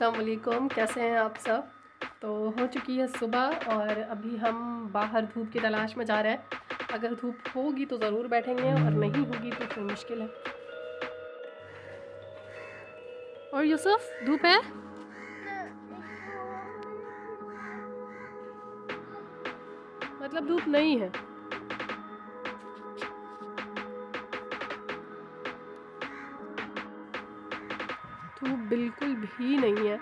अस्सलाम वालेकुम, कैसे हैं आप सब। तो हो चुकी है सुबह और अभी हम बाहर धूप की तलाश में जा रहे हैं। अगर धूप होगी तो ज़रूर बैठेंगे और नहीं होगी तो फिर मुश्किल है। और यूसुफ, धूप है? मतलब धूप नहीं है। धूप बिल्कुल भी नहीं है,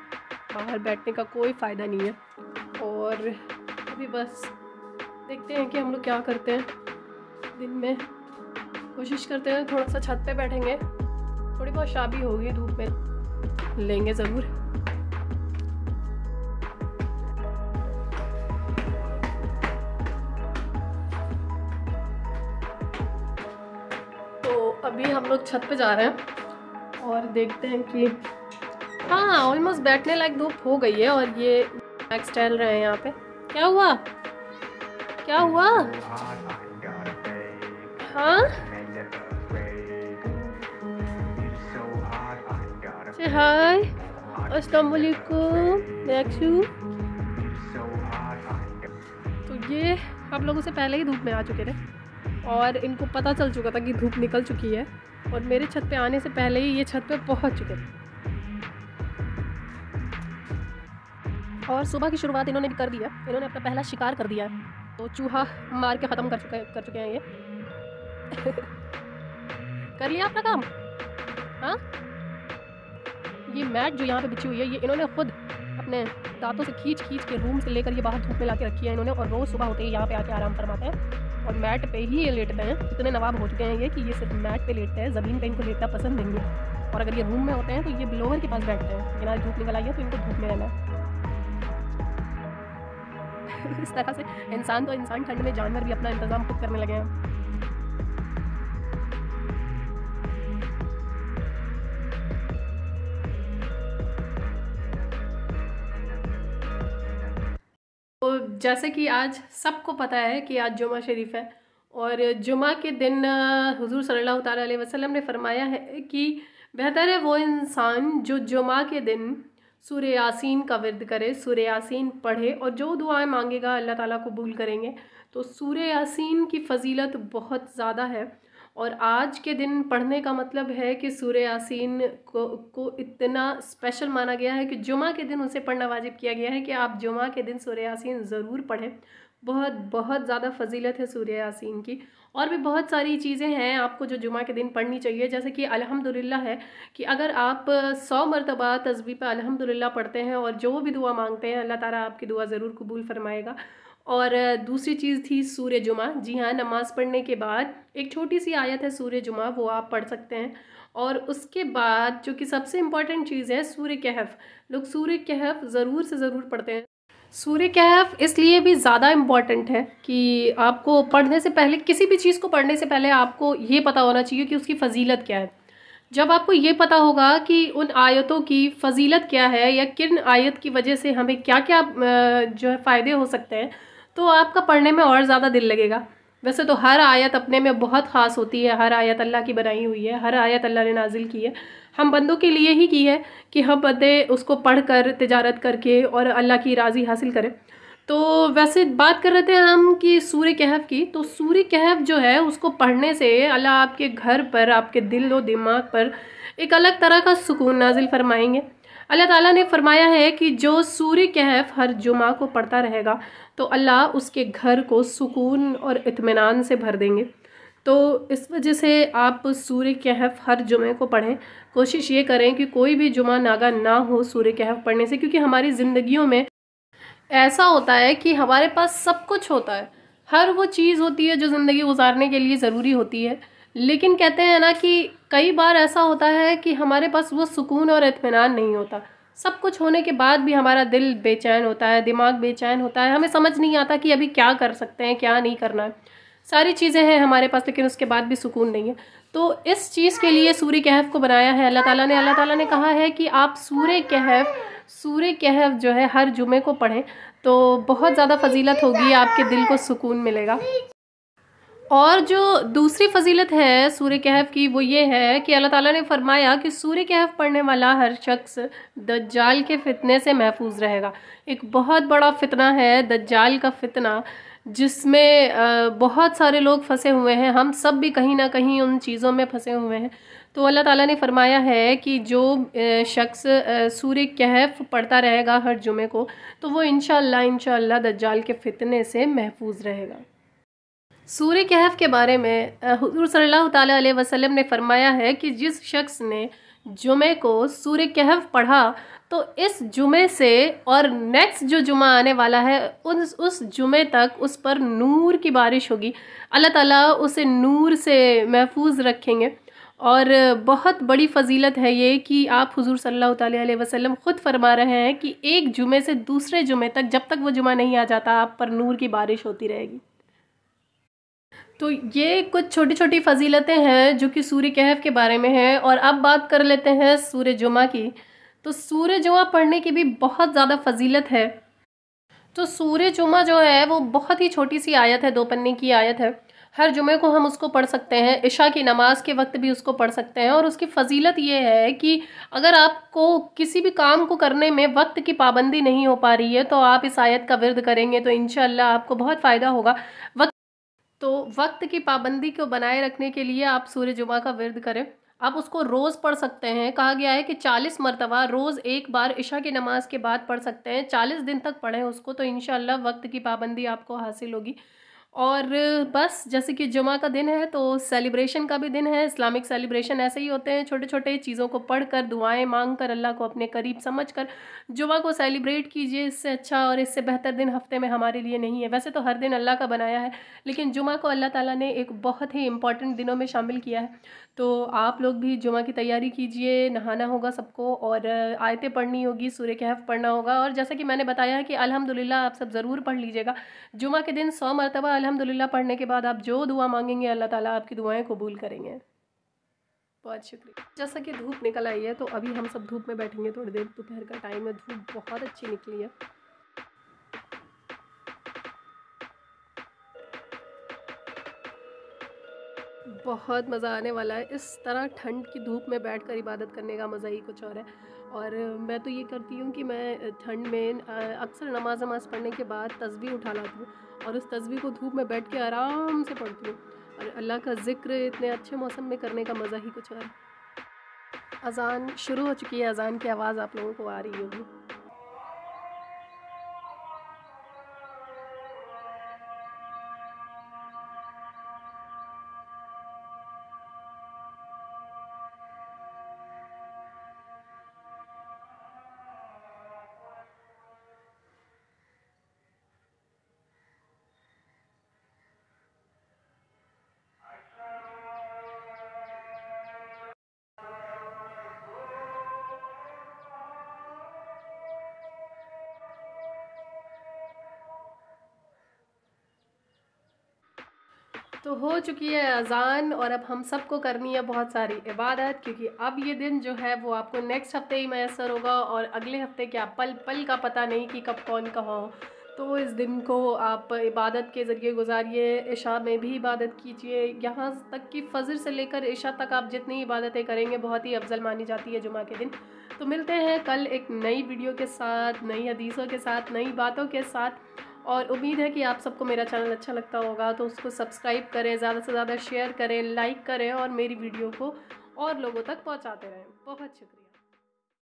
बाहर बैठने का कोई फ़ायदा नहीं है। और अभी बस देखते हैं कि हम लोग क्या करते हैं। दिन में कोशिश करते हैं थोड़ा सा छत पे बैठेंगे, थोड़ी बहुत छाँ भी होगी, धूप में लेंगे ज़रूर। तो अभी हम लोग छत पे जा रहे हैं और देखते हैं कि हाँ ऑलमोस्ट बैठने लायक धूप हो गई है। और ये मैक्स टहल रहे हैं यहाँ पे। क्या हुआ, क्या हुआ? हाँ हाय, अस्सलाम वालेकुम नेक्सू। तो ये आप लोगों से पहले ही धूप में आ चुके थे और इनको पता चल चुका था कि धूप निकल चुकी है और मेरे छत पे आने से पहले ही ये छत पे पहुंच चुके थे। और सुबह की शुरुआत इन्होंने भी कर दिया, इन्होंने अपना पहला शिकार कर दिया है। तो चूहा मार के ख़त्म कर चुके हैं ये। कर लिया अपना काम। हाँ, ये मैट जो यहाँ पे बिछी हुई है ये इन्होंने खुद अपने दांतों से खींच के रूम से लेकर ये बाहर धूप में ला के रखी है इन्होंने। और रोज़ सुबह होते ही यहाँ पे आके आराम फरमाते हैं और मैट पे ही ये लेटते हैं। इतने नवाब हो चुके हैं ये कि ये सिर्फ मैट पे लेटते हैं, ज़मीन पे इनको लेटना पसंद नहीं है। और अगर ये रूम में होते हैं तो ये ब्लोअर के पास बैठते हैं। बिना धूप निकल आई है तो इनको धूप में रहना है। इस तरह से इंसान तो इंसान, ठंड में जानवर भी अपना इंतज़ाम खुद करने लगे हैं। तो जैसे कि आज सबको पता है कि आज जुमा शरीफ है और जुमा के दिन हुजूर सल्लल्लाहु अलैहि वसल्लम ने फरमाया है कि बेहतर है वो इंसान जो जुमा के दिन सूरह यासीन का विर्द करे, सूरह यासीन पढ़े और जो दुआएं मांगेगा अल्लाह ताला कबूल करेंगे। तो सूरह यासीन की फ़जीलत बहुत ज़्यादा है और आज के दिन पढ़ने का मतलब है कि सूरह यासीन को इतना स्पेशल माना गया है कि जुमा के दिन उसे पढ़ना वाजिब किया गया है कि आप जुमा के दिन सूरह यासीन ज़रूर पढ़ें। बहुत बहुत ज़्यादा फ़जीलत है सूरह यासीन की। और भी बहुत सारी चीज़ें हैं आपको जो जुमा के दिन पढ़नी चाहिए, जैसे कि अल्हम्दुलिल्लाह है कि अगर आप 100 मरतबा तस्बीह पे अल्हम्दुलिल्लाह पढ़ते हैं और जो भी दुआ मांगते हैं अल्लाह ताला आपकी दुआ ज़रूर कबूल फरमाएगा। और दूसरी चीज़ थी सूरह जुमा। जी हाँ, नमाज़ पढ़ने के बाद एक छोटी सी आयत है सूरह जुमा, वो आप पढ़ सकते हैं। और उसके बाद जो कि सबसे इम्पॉर्टेंट चीज़ है सूरह कहफ। लोग सूरह कहफ ज़रूर से ज़रूर पढ़ते हैं। सूरह कहफ इसलिए भी ज़्यादा इम्पॉर्टेंट है कि आपको पढ़ने से पहले, किसी भी चीज़ को पढ़ने से पहले आपको ये पता होना चाहिए कि उसकी फ़जीलत क्या है। जब आपको ये पता होगा कि उन आयतों की फ़जीलत क्या है या किन आयत की वजह से हमें क्या क्या जो है फ़ायदे हो सकते हैं, तो आपका पढ़ने में और ज़्यादा दिल लगेगा। वैसे तो हर आयत अपने में बहुत ख़ास होती है, हर आयत अल्लाह की बनाई हुई है, हर आयत अल्लाह ने नाजिल की है, हम बंदों के लिए ही की है कि हम बंदे उसको पढ़ कर तिजारत करके और अल्लाह की राज़ी हासिल करें। तो वैसे बात कर रहे थे हम कि सूरह कहफ की। तो सूरह कहफ जो है उसको पढ़ने से अल्लाह आपके घर पर, आपके दिल और दिमाग पर एक अलग तरह का सुकून नाजिल फरमाएंगे। अल्लाह ताला ने फरमाया है कि जो सूरह कहफ हर जुमा को पढ़ता रहेगा तो अल्लाह उसके घर को सुकून और इत्मीनान से भर देंगे। तो इस वजह से आप सूरह कहफ हर जुमे को पढ़ें। कोशिश ये करें कि कोई भी जुमा नागा ना हो सूरह कहफ पढ़ने से, क्योंकि हमारी ज़िंदगियों में ऐसा होता है कि हमारे पास सब कुछ होता है, हर वो चीज़ होती है जो ज़िंदगी गुजारने के लिए ज़रूरी होती है, लेकिन कहते हैं ना कि कई बार ऐसा होता है कि हमारे पास वो सुकून और इत्मीनान नहीं होता। सब कुछ होने के बाद भी हमारा दिल बेचैन होता है, दिमाग बेचैन होता है, हमें समझ नहीं आता कि अभी क्या कर सकते हैं, क्या नहीं करना है। सारी चीज़ें हैं हमारे पास लेकिन उसके बाद भी सुकून नहीं है। तो इस चीज़ के लिए सूरह कहफ को बनाया है अल्लाह ताला ने। अल्लाह ताला ने कहा है कि आप सूरह कहफ जो है हर जुमे को पढ़ें तो बहुत ज़्यादा फ़जीलत होगी, आपके दिल को सुकून मिलेगा। और जो दूसरी फजीलत है सूर्य कहफ की वो ये है कि अल्लाह ताला ने फरमाया कि सूर्य कहफ पढ़ने वाला हर शख्स दज्जाल के फितने से महफूज रहेगा। एक बहुत बड़ा फितना है दज्जाल का फितना, जिसमें बहुत सारे लोग फंसे हुए हैं। हम सब भी कहीं ना कहीं उन चीज़ों में फंसे हुए हैं। तो अल्लाह ताला ने फरमाया है कि जो शख्स सूर्य कहफ पढ़ता रहेगा हर जुमे को, तो वो इंशाअल्लाह दज्जाल के फितने से महफूज रहेगा। सूर्य कहफ के बारे में हुज़ूर सल्लल्लाहु ताला अलैहि वसल्लम ने फरमाया है कि जिस शख्स ने जुमे को सूर्य कहफ पढ़ा, तो इस जुमे से और नेक्स्ट जो जुमा आने वाला है उस जुमे तक उस पर नूर की बारिश होगी। अल्लाह ताला उसे नूर से महफूज रखेंगे। और बहुत बड़ी फ़जीलत है ये कि आप हुज़ूर सल्लल्लाहु ताला अलैहि वसल्लम ख़ुद फरमा रहे हैं कि एक जुमे से दूसरे जुमे तक, जब तक वो जुमा नहीं आ जाता, आप पर नूर की बारिश होती रहेगी। तो ये कुछ छोटी छोटी फ़जीलतें हैं जो कि सूर्य कहफ के बारे में हैं। और अब बात कर लेते हैं सूर्य जुमा की। तो सूर्य जुमा पढ़ने की भी बहुत ज़्यादा फ़जीलत है। तो सूर्य जुमा जो है वो बहुत ही छोटी सी आयत है, 2 पन्ने की आयत है। हर जुमे को हम उसको पढ़ सकते हैं, इशा की नमाज के वक्त भी उसको पढ़ सकते हैं। और उसकी फ़जीलत ये है कि अगर आपको किसी भी काम को करने में वक्त की पाबंदी नहीं हो पा रही है, तो आप इस आयत का विर्द करेंगे तो इंशाअल्लाह आपको बहुत फ़ायदा होगा। वक्त की पाबंदी को बनाए रखने के लिए आप सूर्य जुमा का विर्द करें। आप उसको रोज़ पढ़ सकते हैं। कहा गया है कि 40 मरतबा रोज़ एक बार इशा की नमाज के बाद पढ़ सकते हैं। 40 दिन तक पढ़ें उसको, तो इंशाअल्लाह वक्त की पाबंदी आपको हासिल होगी। और बस जैसे कि जुमा का दिन है तो सेलिब्रेशन का भी दिन है। इस्लामिक सेलिब्रेशन ऐसे ही होते हैं, छोटे छोटे चीज़ों को पढ़कर, दुआएं मांगकर, अल्लाह को अपने करीब समझकर जुमा को सेलिब्रेट कीजिए। इससे अच्छा और इससे बेहतर दिन हफ्ते में हमारे लिए नहीं है। वैसे तो हर दिन अल्लाह का बनाया है, लेकिन जुमा को अल्लाह ताला ने एक बहुत ही इम्पॉर्टेंट दिनों में शामिल किया है। तो आप लोग भी जुमा की तैयारी कीजिए। नहाना होगा सबको और आयतें पढ़नी होगी, सूर्य कहफ पढ़ना होगा। और जैसा कि मैंने बताया है कि अल्हम्दुलिल्लाह आप सब ज़रूर पढ़ लीजिएगा। जुमा के दिन 100 मरतबा अल्हम्दुलिल्लाह पढ़ने के बाद आप जो दुआ मांगेंगे अल्लाह ताला आपकी दुआएं कबूल करेंगे। बहुत शुक्रिया। जैसा कि धूप निकल आई है तो अभी हम सब धूप में बैठेंगे थोड़ी देर। दोपहर का टाइम है, धूप बहुत अच्छी निकली है। बहुत मज़ा आने वाला है। इस तरह ठंड की धूप में बैठकर इबादत करने का मज़ा ही कुछ और है। और मैं तो ये करती हूँ कि मैं ठंड में अक्सर नमाज़ पढ़ने के बाद तस्बीह उठा लाती हूँ और उस तस्बीह को धूप में बैठ के आराम से पढ़ती हूँ। और अल्लाह का ज़िक्र इतने अच्छे मौसम में करने का मज़ा ही कुछ और है। अज़ान शुरू हो चुकी है, अज़ान की आवाज़ आप लोगों को आ रही होगी। तो हो चुकी है अज़ान और अब हम सबको करनी है बहुत सारी इबादत, क्योंकि अब ये दिन जो है वो आपको नेक्स्ट हफ्ते ही मैसर होगा और अगले हफ्ते क्या, पल पल का पता नहीं कि कब कौन कहाँ हो। तो इस दिन को आप इबादत के ज़रिए गुजारिए। इशा में भी इबादत कीजिए। यहाँ तक कि फ़जर से लेकर इशा तक आप जितनी इबादतें करेंगे बहुत ही अफजल मानी जाती है जुमा के दिन। तो मिलते हैं कल एक नई वीडियो के साथ, नई हदीसों के साथ, नई बातों के साथ। और उम्मीद है कि आप सबको मेरा चैनल अच्छा लगता होगा, तो उसको सब्सक्राइब करें, ज़्यादा से ज़्यादा शेयर करें, लाइक करें और मेरी वीडियो को और लोगों तक पहुंचाते रहें। बहुत शुक्रिया।